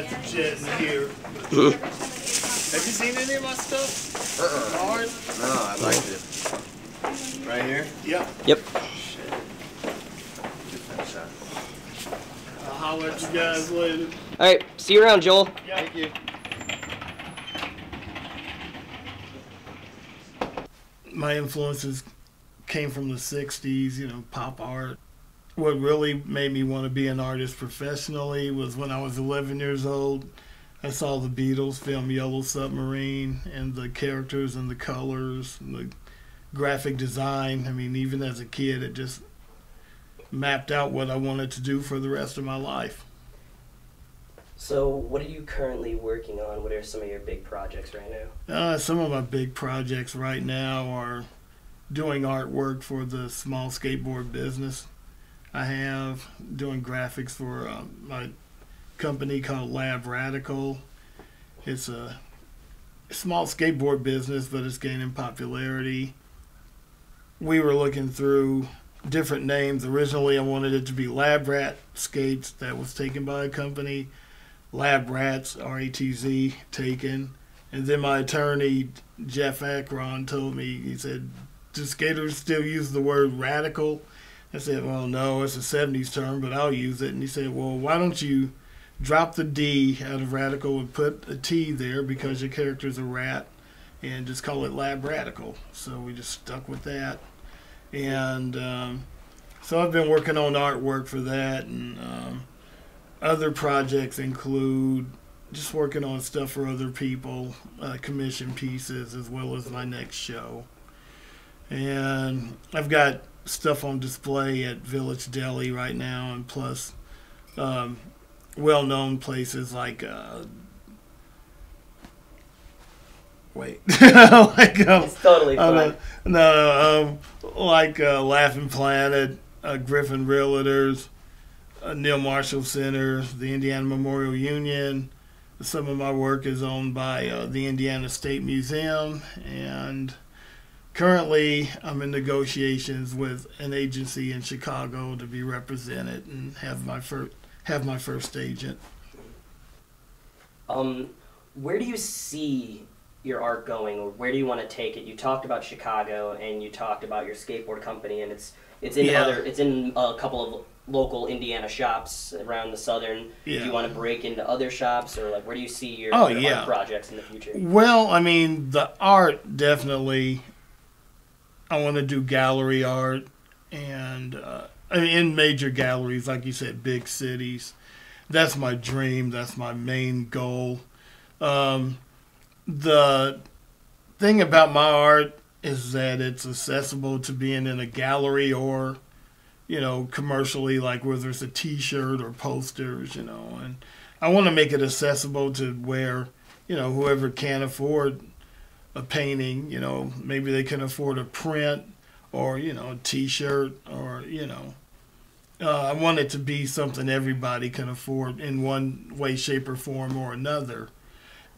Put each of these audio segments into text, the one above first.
got the jet in here. Have you seen any of my stuff? No, I liked it. Right here? Yeah. Yep. Shit. Good finish shot. I'll holler at you guys later. All right. See you around, Joel. Yeah. Thank you. My influences came from the 60s, you know, pop art. What really made me want to be an artist professionally was when I was 11 years old. I saw the Beatles film Yellow Submarine, and the characters and the colors and the graphic design. I mean, even as a kid, it just mapped out what I wanted to do for the rest of my life. So, what are you currently working on? What are some of your big projects right now? Some of my big projects right now are doing artwork for the small skateboard business. I have doing graphics for my company called Lab Radical. It's a small skateboard business, but it's gaining popularity. We were looking through different names. Originally, I wanted it to be Lab Rat Skates. That was taken by a company. Lab Rats, R-A-T-Z, taken. And then my attorney, Jeff Akron, told me, he said, do skaters still use the word radical? I said, well, no, it's a 70s term, but I'll use it. And he said, well, why don't you drop the D out of radical and put a T there because your character's a rat, and just call it Lab Radical. So we just stuck with that. And so I've been working on artwork for that, and other projects include just working on stuff for other people, commission pieces, as well as my next show. And I've got stuff on display at Village Deli right now, and plus well-known places like It's totally fine. Like Laughing Planet, Griffin Realtors, Neil Marshall Center, the Indiana Memorial Union. Some of my work is owned by the Indiana State Museum, and currently I'm in negotiations with an agency in Chicago to be represented and have my first agent. Where do you see your art going, or where do you want to take it? You talked about Chicago, and you talked about your skateboard company, and it's in a couple of local Indiana shops around the southern. Yeah. Do you want to break into other shops, or like where do you see your art projects in the future? Well, I mean, the art definitely. I want to do gallery art, and I mean, in major galleries, like you said, big cities. That's my dream. That's my main goal. The thing about my art is that it's accessible to being in a gallery or, you know, commercially, like whether it's a T-shirt or posters, you know. And I want to make it accessible to where, you know, whoever can't afford a painting, you know, maybe they can afford a print or, you know, a T-shirt or, you know. I want it to be something everybody can afford in one way, shape, or form or another.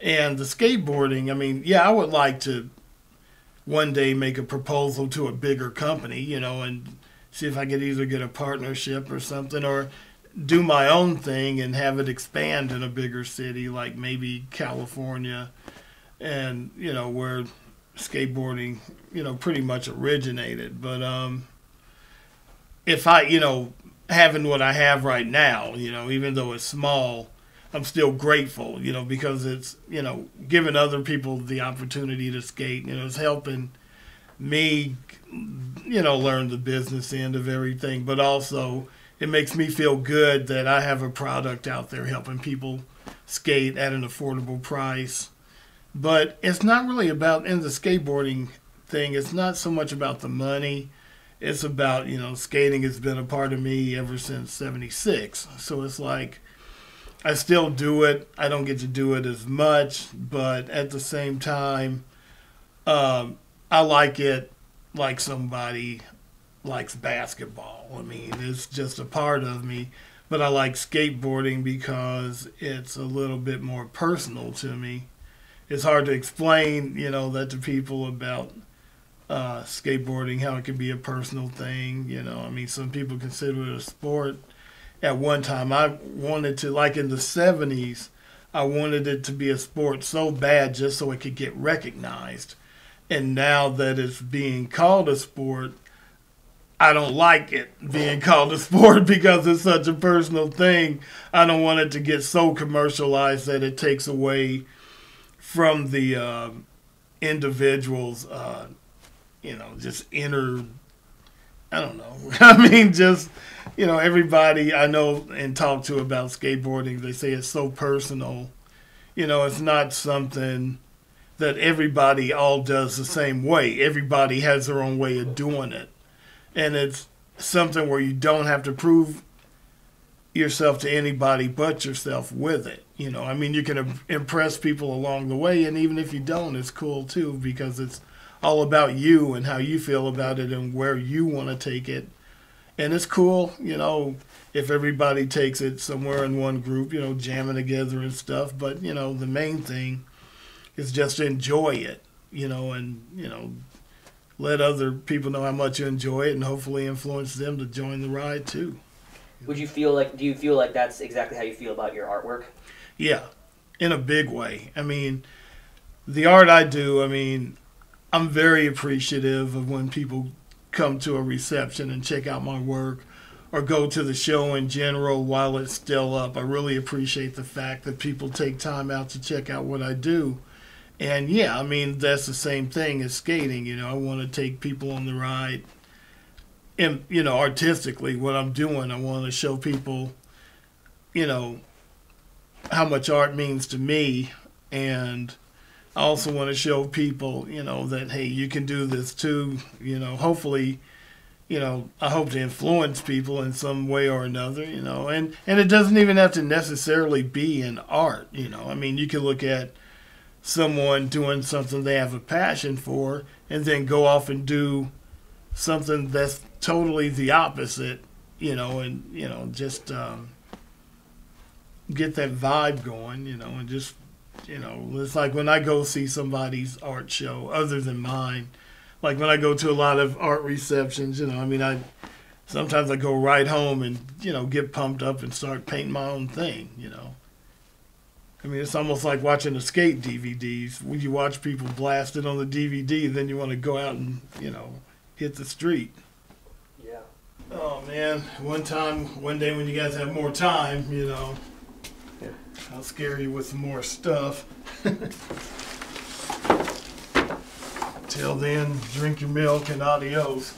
And the skateboarding, I mean, yeah, I would like to one day make a proposal to a bigger company, you know, and see if I could either get a partnership or something, or do my own thing and have it expand in a bigger city, like maybe California, and, you know, where skateboarding, you know, pretty much originated. But if I, you know, having what I have right now, you know, even though it's small, I'm still grateful, you know, because it's, you know, giving other people the opportunity to skate, you know, it's helping me, you know, learn the business end of everything, but also it makes me feel good that I have a product out there helping people skate at an affordable price. But it's not really about, in the skateboarding thing, it's not so much about the money. It's about, you know, skating has been a part of me ever since '76. So it's like, I still do it. I don't get to do it as much, but at the same time, I like it like somebody likes basketball. I mean, it's just a part of me. But I like skateboarding because it's a little bit more personal to me. It's hard to explain, you know, that to people about skateboarding, how it can be a personal thing. You know, I mean, some people consider it a sport. At one time, I wanted to, like in the 70s, I wanted it to be a sport so bad just so it could get recognized. And now that it's being called a sport, I don't like it being called a sport because it's such a personal thing. I don't want it to get so commercialized that it takes away from the individual's, just inner, I don't know. I mean, just, everybody I know and talk to about skateboarding, they say it's so personal. It's not something that everybody all does the same way. Everybody has their own way of doing it. And it's something where you don't have to prove yourself to anybody but yourself with it. You can impress people along the way, and even if you don't, it's cool too, because it's all about you and how you feel about it and where you want to take it. And it's cool, if everybody takes it somewhere in one group, jamming together and stuff. But, the main thing is just to enjoy it, and let other people know how much you enjoy it and hopefully influence them to join the ride too. Do you feel like that's exactly how you feel about your artwork? Yeah, in a big way. I mean, the art I do, I'm very appreciative of when people come to a reception and check out my work or go to the show in general while it's still up. I really appreciate the fact that people take time out to check out what I do. And yeah, that's the same thing as skating. I want to take people on the ride. And, artistically, what I'm doing, I want to show people, how much art means to me. And I also want to show people, that, hey, you can do this too. Hopefully, I hope to influence people in some way or another, And it doesn't even have to necessarily be in art, you can look at someone doing something they have a passion for and then go off and do something that's totally the opposite, and just get that vibe going, and just, it's like when I go see somebody's art show other than mine, like when I go to a lot of art receptions, sometimes I go right home and, get pumped up and start painting my own thing, it's almost like watching the skate DVDs. When you watch people blast it on the DVD, then you want to go out and, hit the street. Yeah. Oh, man. One day when you guys have more time, I'll scare you with some more stuff. Till then, drink your milk and adios.